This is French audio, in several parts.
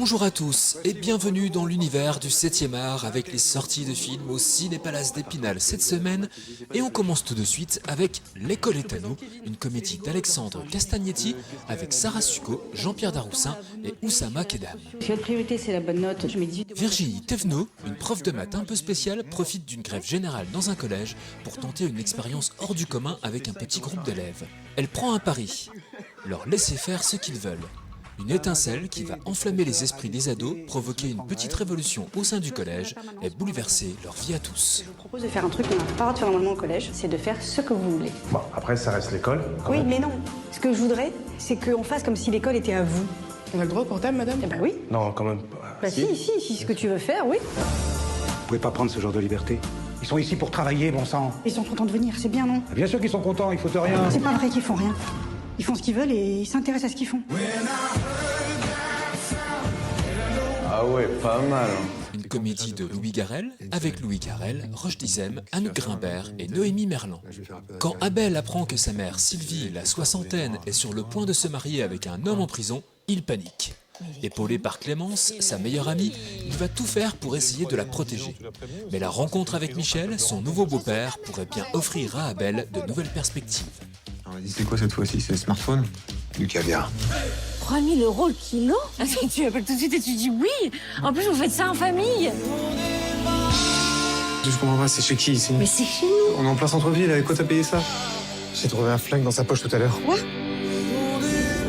Bonjour à tous et bienvenue dans l'univers du 7e art avec les sorties de films au Ciné-Palace d'Épinal cette semaine. Et on commence tout de suite avec L'école est à nous, une comédie d'Alexandre Castagnetti avec Sarah Succo, Jean-Pierre Daroussin et Oussama Kedam. Si votre priorité c'est la bonne note, je mets 18. Virginie Thévenot, une prof de maths un peu spéciale, profite d'une grève générale dans un collège pour tenter une expérience hors du commun avec un petit groupe d'élèves. Elle prend un pari, leur laisser faire ce qu'ils veulent. Une étincelle qui va enflammer les esprits des ados, provoquer une petite révolution au sein du collège et bouleverser leur vie à tous. Je vous propose de faire un truc qu'on n'a pas le droit de faire normalement au collège, c'est de faire ce que vous voulez. Bon, après, ça reste l'école. Oui, mais non. Ce que je voudrais, c'est qu'on fasse comme si l'école était à vous. On a le droit au portable, madame? Eh ben oui. Non, quand même pas. Bah si, ce que tu veux faire, oui. Vous pouvez pas prendre ce genre de liberté. Ils sont ici pour travailler, bon sang. Ils sont contents de venir, c'est bien, non? Bien sûr qu'ils sont contents, ils foutent rien. C'est pas vrai qu'ils font rien. Ils font ce qu'ils veulent et ils s'intéressent à ce qu'ils font. Ah ouais, pas mal. Une comédie de Louis Garrel, avec Louis Garrel, Roche Dizem, Anouk Grimbert et Noémie Merlan. Quand Abel apprend que sa mère Sylvie, la soixantaine, est sur le point de se marier avec un homme en prison, il panique. Épaulé par Clémence, sa meilleure amie, il va tout faire pour essayer de la protéger. Mais la rencontre avec Michel, son nouveau beau-père, pourrait bien offrir à Abel de nouvelles perspectives. C'est quoi cette fois-ci? C'est le smartphone? Du caviar. 3 000 € le kilo? Attends, tu appelles tout de suite et tu dis oui. En plus, vous faites ça en famille. Je comprends pas, c'est chez qui ici? Mais c'est chez nous. On est en plein centre-ville, avec quoi t'as payé ça? J'ai trouvé un flingue dans sa poche tout à l'heure. Quoi?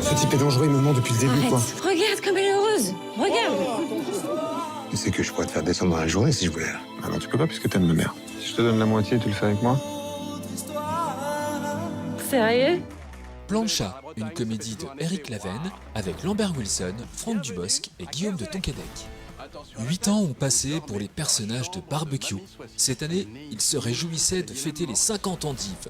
Ce type est dangereux, il me ment depuis le début, Arrête. quoi. Regarde comme elle est heureuse. Regarde. Tu sais que je pourrais te faire descendre dans la journée si je voulais. Ah non, tu peux pas puisque t'aimes ma mère. Si je te donne la moitié, tu le fais avec moi? Sérieux? Plancha, une comédie de Éric Lavenne, avec Lambert Wilson, Franck Dubosc et Guillaume de Tonquédec. 8 ans ont passé pour les personnages de Barbecue. Cette année, ils se réjouissaient de fêter les 50 ans d'Yves.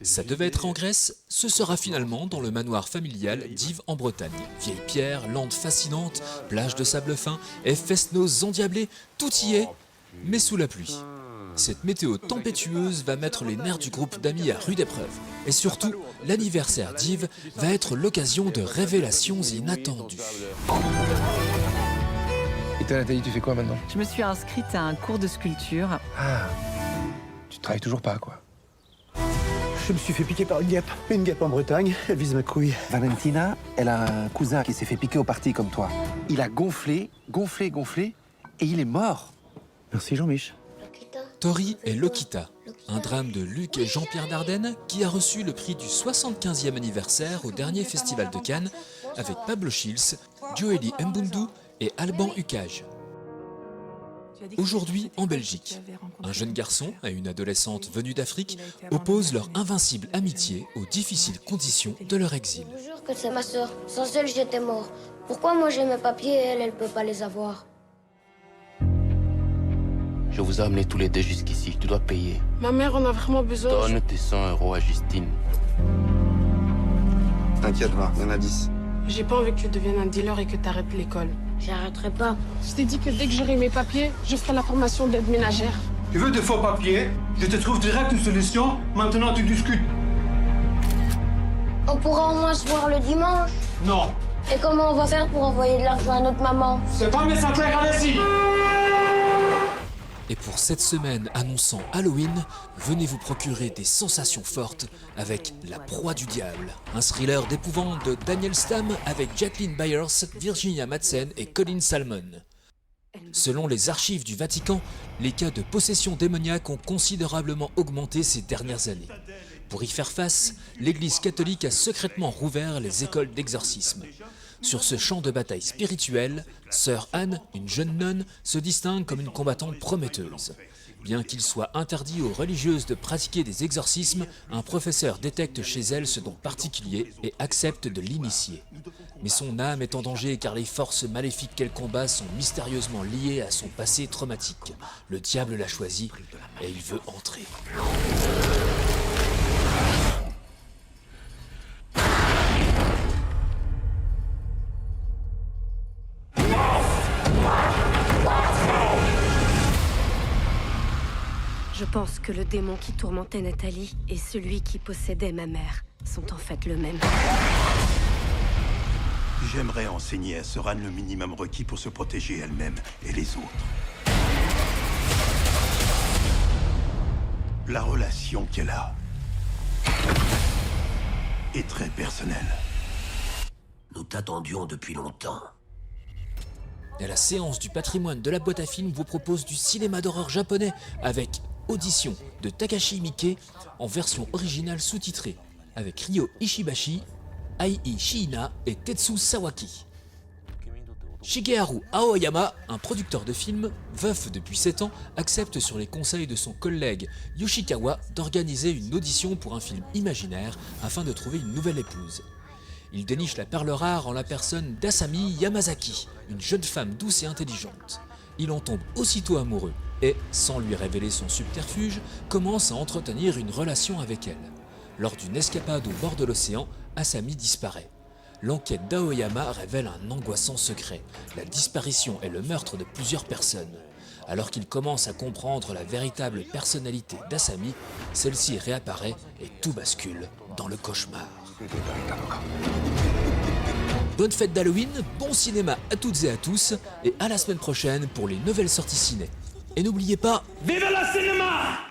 Ça devait être en Grèce, ce sera finalement dans le manoir familial d'Yves en Bretagne. Vieille pierre, lande fascinante, plage de sable fin, et fest-noz endiablés, tout y est, mais sous la pluie. Cette météo tempétueuse va mettre les nerfs du groupe d'amis à rude épreuve. Et surtout, l'anniversaire d'Yves va être l'occasion de révélations inattendues. Et toi, Nathalie, tu fais quoi maintenant? Je me suis inscrite à un cours de sculpture. Ah, tu travailles toujours pas, quoi. Je me suis fait piquer par une guêpe en Bretagne, elle vise ma couille. Valentina, elle a un cousin qui s'est fait piquer au parti comme toi. Il a gonflé, et il est mort. Merci Jean-Mich. Tori et Lokita, un drame de Luc et Jean-Pierre Dardenne qui a reçu le prix du 75e anniversaire au dernier festival de Cannes avec Pablo Schils, Joëlie Mbundu et Alban Ucage. Aujourd'hui en Belgique, un jeune garçon et une adolescente venus d'Afrique opposent leur invincible amitié aux difficiles conditions de leur exil. Je vous jure que c'est ma sœur. Sans elle, j'étais mort. Pourquoi moi j'ai mes papiers et elle peut pas les avoir? Je vous ai amenés tous les deux jusqu'ici. Tu dois payer. Ma mère en a vraiment besoin. Donne tes 100 € à Justine. T'inquiète pas, il y en a 10. J'ai pas envie que tu deviennes un dealer et que t'arrêtes l'école. J'arrêterai pas. Je t'ai dit que dès que j'aurai mes papiers, je ferai la formation d'aide ménagère. Tu veux des faux papiers? Je te trouve direct une solution. Maintenant, tu discutes. On pourra au moins se voir le dimanche. Non. Et comment on va faire pour envoyer de l'argent à notre maman? C'est pas mes affaires, allez-y. Et pour cette semaine annonçant Halloween, venez vous procurer des sensations fortes avec La Proie du Diable, un thriller d'épouvante de Daniel Stamm avec Jacqueline Byers, Virginia Madsen et Colin Salmon. Selon les archives du Vatican, les cas de possession démoniaque ont considérablement augmenté ces dernières années. Pour y faire face, l'Église catholique a secrètement rouvert les écoles d'exorcisme. Sur ce champ de bataille spirituel, sœur Anne, une jeune nonne, se distingue comme une combattante prometteuse. Bien qu'il soit interdit aux religieuses de pratiquer des exorcismes, un professeur détecte chez elle ce don particulier et accepte de l'initier. Mais son âme est en danger car les forces maléfiques qu'elle combat sont mystérieusement liées à son passé traumatique. Le diable l'a choisi et il veut entrer. Je pense que le démon qui tourmentait Nathalie et celui qui possédait ma mère sont en fait le même. J'aimerais enseigner à Soran le minimum requis pour se protéger elle-même et les autres. La relation qu'elle a est très personnelle. Nous t'attendions depuis longtemps. Et la séance du patrimoine de la boîte à films vous propose du cinéma d'horreur japonais avec Audition de Takashi Miike en version originale sous-titrée avec Ryo Ishibashi, Ai Shiina et Tetsu Sawaki. Shigeharu Aoyama, un producteur de films, veuf depuis 7 ans, accepte sur les conseils de son collègue Yoshikawa d'organiser une audition pour un film imaginaire afin de trouver une nouvelle épouse. Il déniche la perle rare en la personne d'Asami Yamazaki, une jeune femme douce et intelligente. Il en tombe aussitôt amoureux et, sans lui révéler son subterfuge, commence à entretenir une relation avec elle. Lors d'une escapade au bord de l'océan, Asami disparaît. L'enquête d'Aoyama révèle un angoissant secret, la disparition et le meurtre de plusieurs personnes. Alors qu'il commence à comprendre la véritable personnalité d'Asami, celle-ci réapparaît et tout bascule dans le cauchemar. Bonne fête d'Halloween, bon cinéma à toutes et à tous, et à la semaine prochaine pour les nouvelles sorties ciné. Et n'oubliez pas, Vive le cinéma!